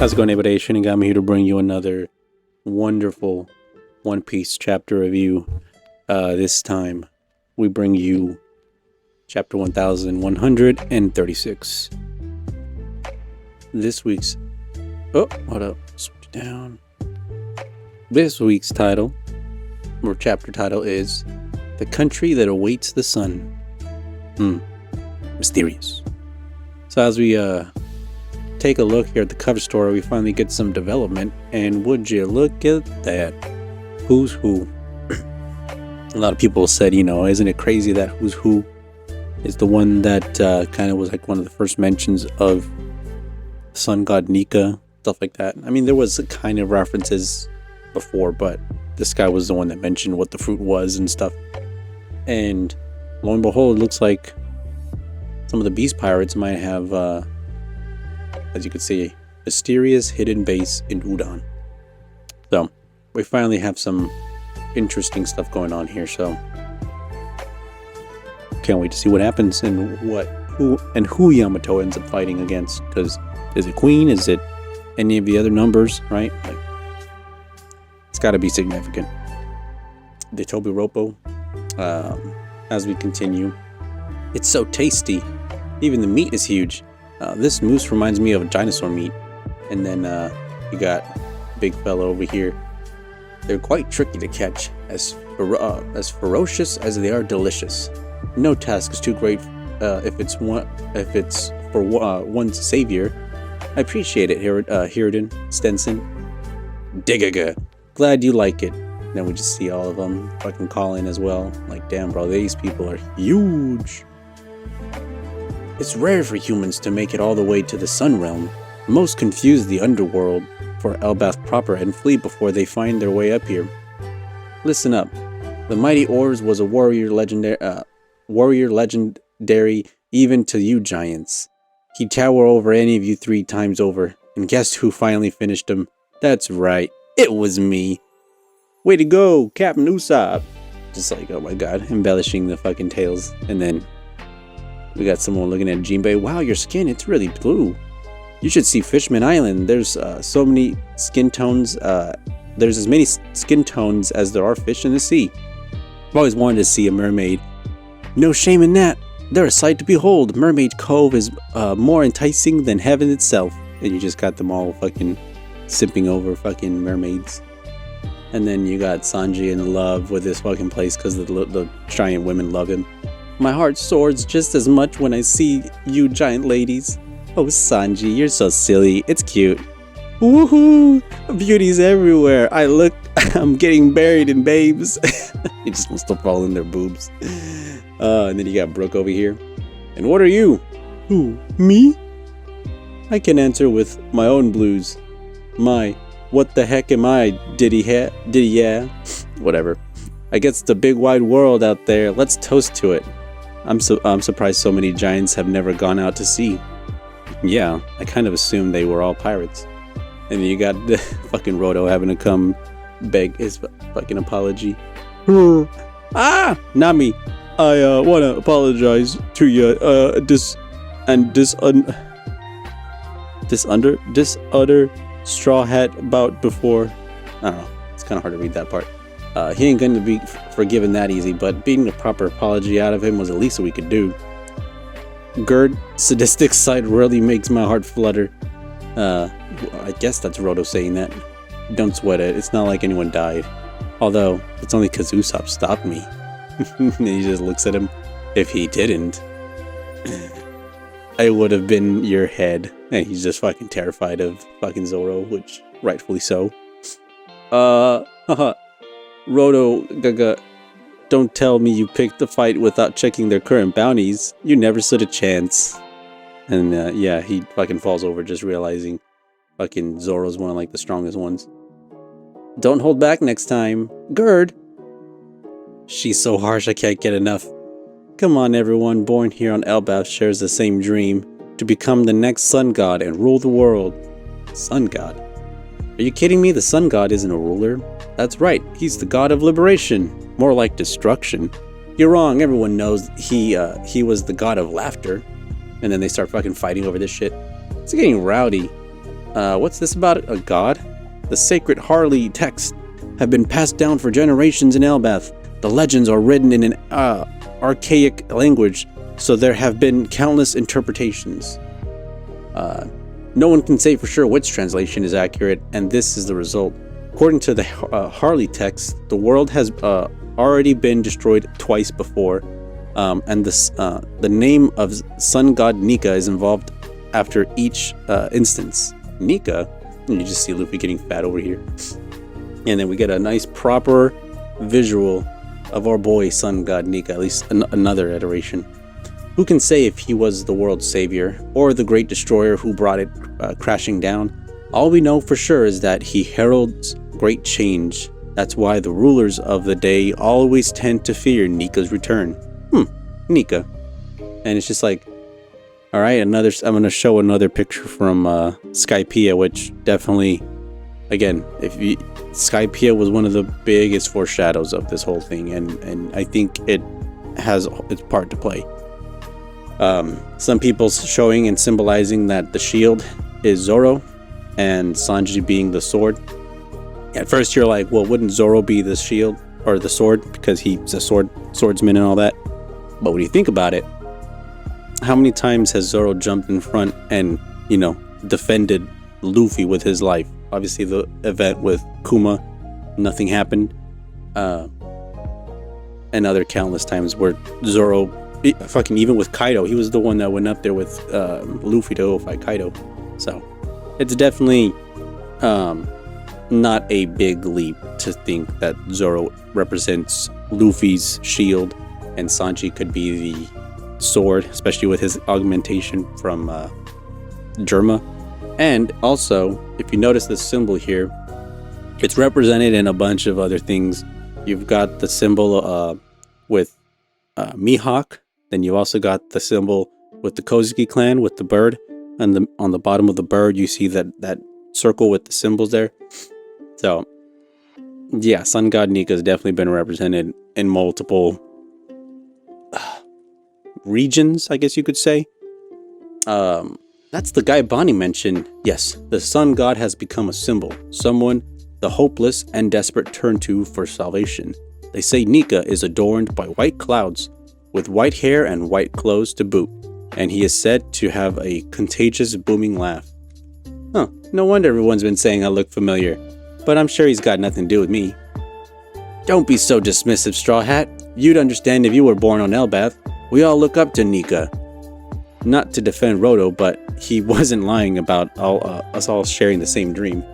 How's it going, everybody? Shinigami here to bring you another wonderful One Piece chapter review. This time, we bring you chapter 1136. This week's... Oh, hold up. Switch it down. This week's title, or chapter title, is The Country That Awaits the Sun. Mysterious. So as we, take a look here at the cover story, we finally get some development, and would you look at that? Who's Who? A lot of people said, isn't it crazy that Who's Who is the one that kind of was like one of the first mentions of Sun God Nika, stuff like that. I mean, there was kind of references before, but this guy was the one that mentioned what the fruit was and stuff. And lo and behold, it looks like some of the Beast Pirates might have, as you can see, mysterious hidden base in Udon. So we finally have some interesting stuff going on here. So can't wait to see what happens and who Yamato ends up fighting against. Because is it Queen? Is it any of the other numbers? Right? Like, it's got to be significant. The Tobi Roppo. As we continue, it's so tasty. Even the meat is huge. This moose reminds me of dinosaur meat. And then you got big fella over here. They're quite tricky to catch, as ferocious as they are delicious. No task is too great if it's for one's savior. I appreciate it, Hiriden, Stenson. Diggaga. Glad you like it. Then we just see all of them fucking calling as well. Like, damn, bro, these people are huge. It's rare for humans to make it all the way to the Sun Realm. Most confuse the underworld for Elbaf proper and flee before they find their way up here. Listen up. The mighty Oars was a warrior legendary even to you giants. He'd tower over any of you 3 times over. And guess who finally finished him? That's right. It was me. Way to go, Captain Usopp. Just like, oh my god, embellishing the fucking tales. And then we got someone looking at Jinbei. Wow, your skin, it's really blue. You should see Fishman Island. There's so many skin tones. There's as many skin tones as there are fish in the sea. I've always wanted to see a mermaid. No shame in that. They're a sight to behold. Mermaid Cove is more enticing than heaven itself. And you just got them all fucking simping over fucking mermaids. And then you got Sanji in love with this fucking place because the giant women love him. My heart soars just as much when I see you giant ladies. Oh, Sanji, you're so silly. It's cute. Woohoo! Beauties everywhere. I'm getting buried in babes. He just wants to fall in their boobs. And then you got Brooke over here. And what are you? Who? Me? I can answer with my own blues. What the heck am I? Diddy yeah? Whatever. I guess it's a big wide world out there. Let's toast to it. I'm surprised so many giants have never gone out to sea. Yeah, I kind of assumed they were all pirates. And then you got the fucking Roto having to come beg his fucking apology. Nami, I want to apologize to you. This other straw hat about before. I don't know. It's kind of hard to read that part. He ain't going to be forgiven that easy, but beating a proper apology out of him was the least we could do. Gerd, sadistic side really makes my heart flutter. I guess that's Roto saying that. Don't sweat it. It's not like anyone died. Although, it's only because Usopp stopped me. And he just looks at him. If he didn't, I would have been your head. And he's just fucking terrified of fucking Zoro, which rightfully so. Roto, Gaga, don't tell me you picked the fight without checking their current bounties. You never stood a chance. And yeah, he fucking falls over just realizing fucking Zoro's one of like the strongest ones. Don't hold back next time. Gerd. She's so harsh I can't get enough. Come on, everyone born here on Elbaf shares the same dream. To become the next Sun God and rule the world. Sun God? Are you kidding me? The Sun God isn't a ruler. That's right, he's the god of liberation. More like destruction. You're wrong, everyone knows he was the god of laughter. And then they start fucking fighting over this shit. It's getting rowdy. What's this about a god? The sacred Harley texts have been passed down for generations in Elbaf. The legends are written in an archaic language, so there have been countless interpretations. No one can say for sure which translation is accurate, and this is the result. According to the Harley text, the world has already been destroyed twice before, and the name of Sun God Nika is involved after each instance. Nika? You just see Luffy getting fat over here. And then we get a nice proper visual of our boy Sun God Nika, at least another iteration. Who can say if he was the world's savior, or the great destroyer who brought it crashing down? All we know for sure is that he heralds great change. That's why the rulers of the day always tend to fear Nika's return. Nika. And it's just like, alright, I'm going to show another picture from Skypiea, which definitely, again, Skypiea was one of the biggest foreshadows of this whole thing, and I think it has its part to play. Some people showing and symbolizing that the shield is Zoro, and Sanji being the sword. At first you're like, well, wouldn't Zoro be the shield or the sword because he's a swordsman and all that? But when you think about it, how many times has Zoro jumped in front and, defended Luffy with his life? Obviously the event with Kuma, nothing happened. And other countless times where Zoro, even with Kaido, he was the one that went up there with Luffy to go fight Kaido. So it's definitely not a big leap to think that Zoro represents Luffy's shield and Sanji could be the sword, especially with his augmentation from Germa. And also, if you notice the symbol here, it's represented in a bunch of other things. You've got the symbol with Mihawk, then you also got the symbol with the Kozuki clan with the bird, and on the bottom of the bird you see that circle with the symbols there. So yeah, Sun God Nika has definitely been represented in multiple regions, I guess you could say. That's the guy Bonnie mentioned. Yes, the sun god has become a symbol, someone the hopeless and desperate turn to for salvation. They say Nika is adorned by white clouds, with white hair and white clothes to boot, and he is said to have a contagious booming laugh. No wonder everyone's been saying I look familiar, but I'm sure he's got nothing to do with me. Don't be so dismissive, Straw Hat. You'd understand if you were born on Elbaf. We all look up to Nika. Not to defend Roto, but he wasn't lying about us all sharing the same dream.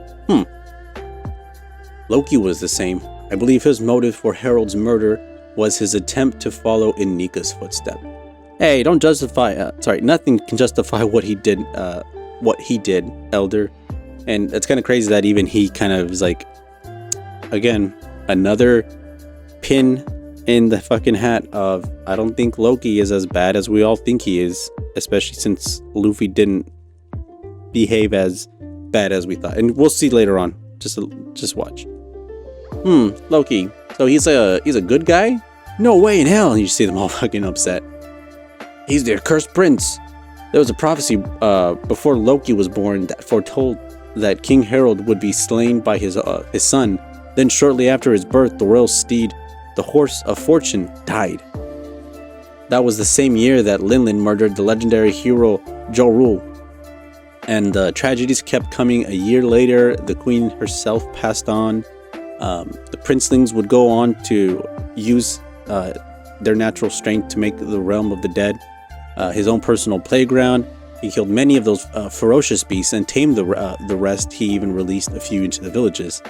Loki was the same. I believe his motive for Harold's murder was his attempt to follow in Nika's footsteps. Hey, don't justify. Nothing can justify what he did. Elder. And it's kind of crazy that even he kind of is like, again, another pin in the fucking hat of, I don't think Loki is as bad as we all think he is, especially since Luffy didn't behave as bad as we thought. And we'll see later on. Just watch. Loki. So he's a good guy? No way in hell. And you see them all fucking upset. He's their cursed prince. There was a prophecy before Loki was born that foretold that King Harold would be slain by his son. Then shortly after his birth, the royal steed, the horse of fortune, died. That was the same year that Linlin murdered the legendary hero Jorul. And the tragedies kept coming. A year later, the queen herself passed on. The princelings would go on to use their natural strength to make the realm of the dead his own personal playground. He killed many of those ferocious beasts and tamed the rest. He even released a few into the villages.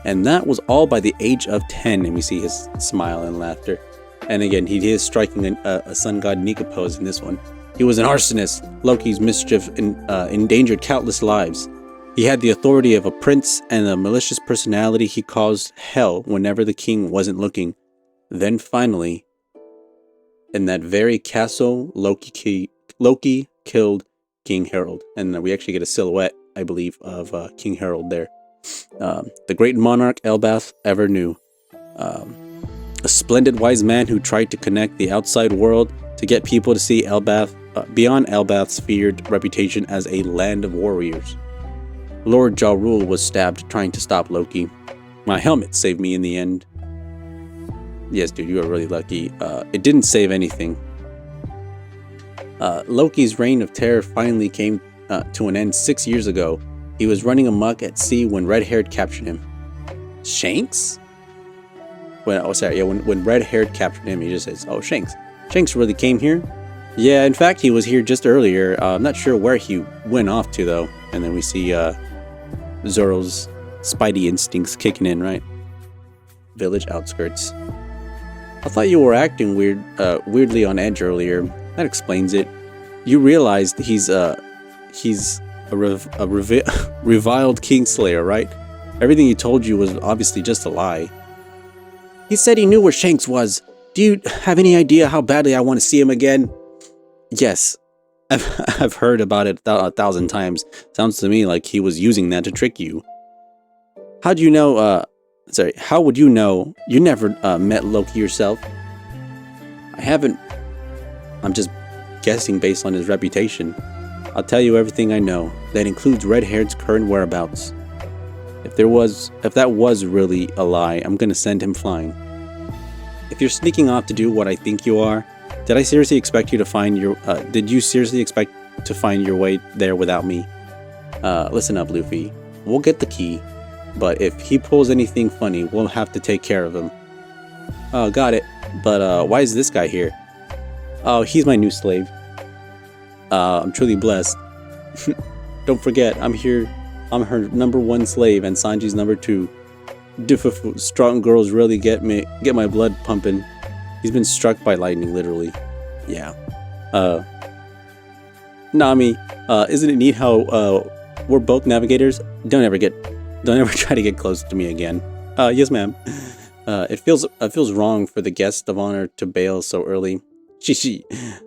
And that was all by the age of 10. And we see his smile and laughter. And again, he is striking a Sun God Nika pose in this one. He was an arsonist. Loki's mischief endangered countless lives. He had the authority of a prince and a malicious personality. He caused hell whenever the king wasn't looking. Then finally, in that very castle, Loki killed King Harold. And we actually get a silhouette, I believe, of King Harold there. The great monarch Elbaf ever knew. A splendid wise man who tried to connect the outside world to get people to see Elbaf beyond Elbaf's feared reputation as a land of warriors. Lord Ja Rule was stabbed trying to stop Loki. My helmet saved me in the end. Yes, dude, you are really lucky. It didn't save anything. Loki's reign of terror finally came to an end 6 years ago. He was running amok at sea when Red-Haired captured him. Shanks? When Red-Haired captured him, he just says, oh, Shanks. Shanks really came here? Yeah, in fact, he was here just earlier. I'm not sure where he went off to, though. And then we see Zoro's spidey instincts kicking in, right? Village outskirts. I thought you were acting weirdly on edge earlier. That explains it. You realized he's a reviled Kingslayer, right? Everything he told you was obviously just a lie. He said he knew where Shanks was. Do you have any idea how badly I want to see him again? Yes. I've heard about it 1,000 times. Sounds to me like he was using that to trick you. How'd you know, how would you know? You never met Loki yourself. I haven't. I'm just guessing based on his reputation. I'll tell you everything I know. That includes Red-Haired's current whereabouts. If that was really a lie, I'm gonna send him flying. If you're sneaking off to do what I think you are, did you seriously expect to find your way there without me? Listen up, Luffy. We'll get the key, but if he pulls anything funny, we'll have to take care of him. Oh, got it. But why is this guy here? Oh, he's my new slave. I'm truly blessed. Don't forget, I'm here. I'm her #1 slave and Sanji's #2. Strong girls really get my blood pumping. He's been struck by lightning, literally. Yeah. Nami, isn't it neat how we're both navigators? Don't ever try to get close to me again. Yes, ma'am. It feels wrong for the guest of honor to bail so early. She.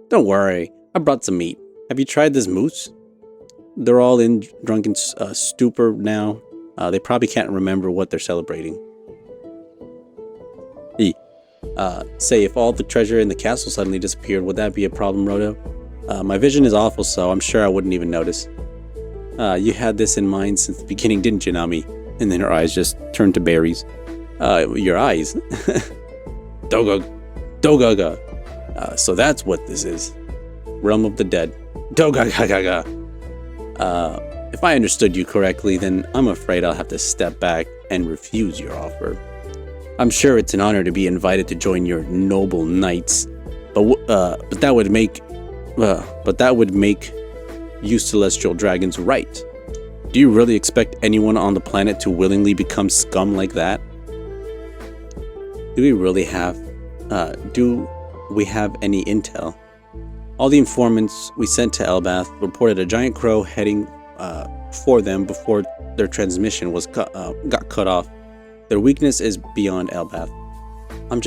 Don't worry. I brought some meat. Have you tried this moose? They're all in drunken stupor now. They probably can't remember what they're celebrating. Say, if all the treasure in the castle suddenly disappeared, would that be a problem, Roto? My vision is awful, so I'm sure I wouldn't even notice. You had this in mind since the beginning, didn't you, Nami? And then her eyes just turned to berries. Your eyes? Dogaga. So that's what this is. Realm of the Dead. Dogaga. If I understood you correctly, then I'm afraid I'll have to step back and refuse your offer. I'm sure it's an honor to be invited to join your noble knights, but that would make you celestial dragons right. Do you really expect anyone on the planet to willingly become scum like that? Do we have any intel? All the informants we sent to Elbath reported a giant crow heading for them before their transmission got cut off. Their weakness is beyond Elbath. I'm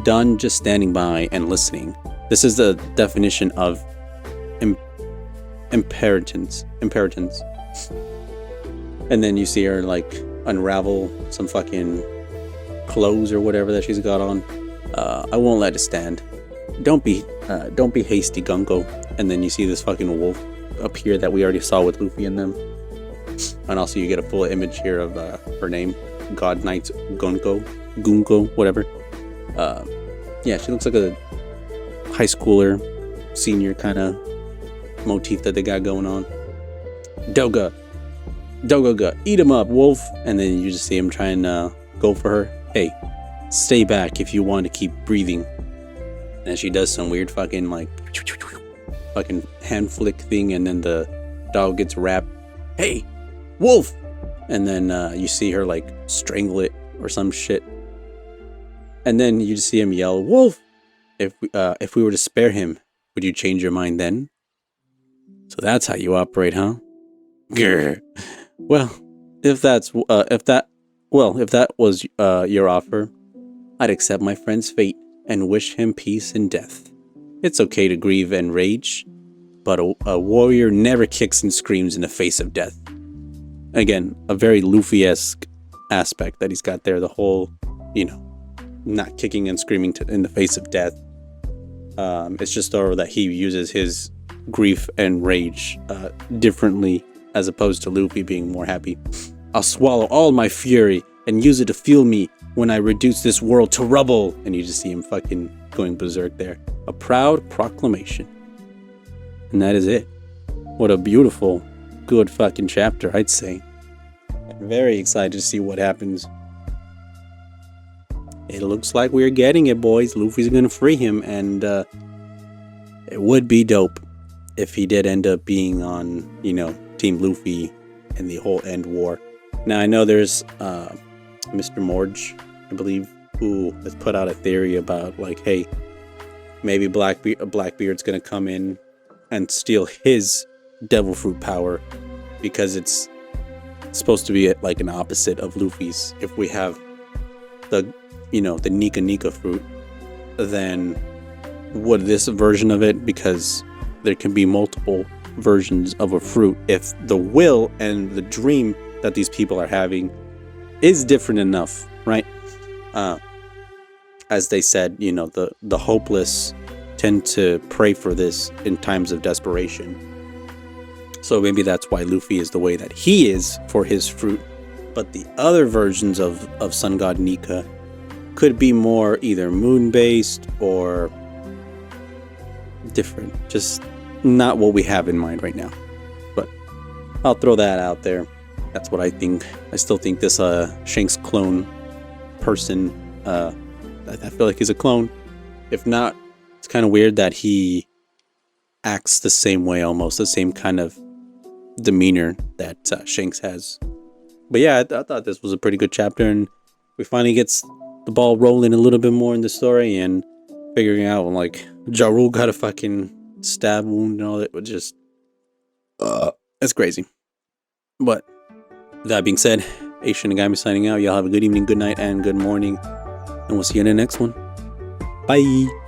done just standing by and listening. This is the definition of impertinence. And then you see her like unravel some fucking clothes or whatever that she's got on. I won't let it stand. Don't be hasty, Gunko. And then you see this fucking wolf appear that we already saw with Luffy and them. And also you get a full image here of her name, God Knight Gunko, whatever. Yeah, she looks like a high schooler, senior kind of motif that they got going on. Doga, eat him up, wolf. And then you just see him trying to go for her. Hey, stay back if you want to keep breathing. And she does some weird fucking hand flick thing, and then the dog gets wrapped. Hey, wolf! And then you see her like strangle it or some shit. And then you just see him yell, "Wolf! If we were to spare him, would you change your mind then?" So that's how you operate, huh? Grr. Well, if that was your offer, I'd accept my friend's fate and wish him peace in death. It's okay to grieve and rage, but a warrior never kicks and screams in the face of death. Again, a very Luffy-esque aspect that he's got there. The whole, not kicking and screaming in the face of death. It's just that he uses his grief and rage differently, as opposed to Luffy being more happy. I'll swallow all my fury and use it to fuel me when I reduce this world to rubble. And you just see him fucking going berserk there. A proud proclamation. And that is it. What a beautiful, good fucking chapter, I'd say. I'm very excited to see what happens. It looks like we're getting it, boys. Luffy's gonna free him, and it would be dope if he did end up being on, you know, Team Luffy in the whole end war. Now, I know there's Mr. Morge, I believe, who has put out a theory about, like, hey, maybe Blackbeard's gonna come in and steal his devil fruit power, because it's supposed to be like an opposite of Luffy's. If we have the, you know, the Nika Nika fruit, then would this version of it, because there can be multiple versions of a fruit, if the will and the dream that these people are having is different enough, right? As they said, you know, the hopeless tend to pray for this in times of desperation. So maybe that's why Luffy is the way that he is for his fruit. But the other versions of Sun God Nika could be more either moon-based or different. Just not what we have in mind right now. But I'll throw that out there. That's what I think. I still think this Shanks clone person, I feel like he's a clone. If not, it's kind of weird that he acts the same way, almost the same kind of demeanor that Shanks has. But yeah, I thought this was a pretty good chapter, and we finally gets the ball rolling a little bit more in the story and figuring out, like, Ja Rule got a fucking stab wound and all that. Was just it's crazy. But that being said, Ace Shinigami signing out. Y'all have a good evening, good night, and good morning, and we'll see you in the next one. Bye.